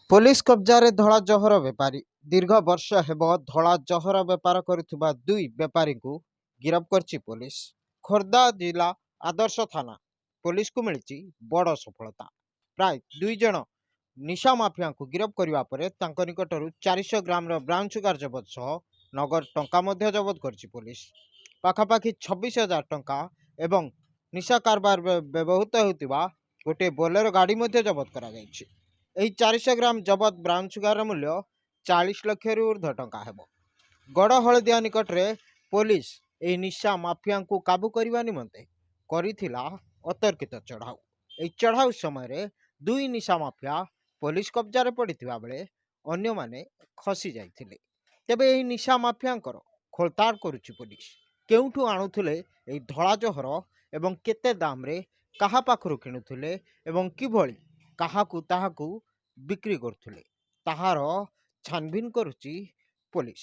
Police कब्जारे धला जहर बेपारी दीर्घ वर्ष हेब धला जहर बेपार करुवा दुई बेपारी को गिरफ करछि पुलिस। खोर्धा जिला आदर्श थाना पुलिस को मिली बड़ सफलता। प्राय 2 जन निशा माफिया को गिरफ करने निकटर 400 ग्राम ब्राउन सुगार जबत सह नगद टंका जबत करछि पुलिस। पाखापाखि 26,000 टंका एवं निशा कारबार व्यवहृत होता गोटे बोलेरो गाड़ी जबत करा जायछि। एही 400 ग्राम जबत ब्राउन सुगार मूल्य 40 लाख रु ऊर्ध्व टंका हेबो। गड़ हलदिया निकटरे पुलिस एही निशा माफिया को काबू करने निमंते करिथिला अतर्कित चढ़ाऊ। एही चढ़ाऊ समय दुई निशा माफिया पुलिस कब्जा पड़िथिबा बेले अन्य माने खसी जाइथिले। तेबे एही निशा माफियांकर खोलताड़ करुछि पुलिस। केउठु आणुथिले एही धला जहर एवं केते दाम रे काहा पाखरु किणुथिले एवं किभଳି काहाकू ताहाकू बिक्री करथुले ताहार छानबिन करुछि पुलिस।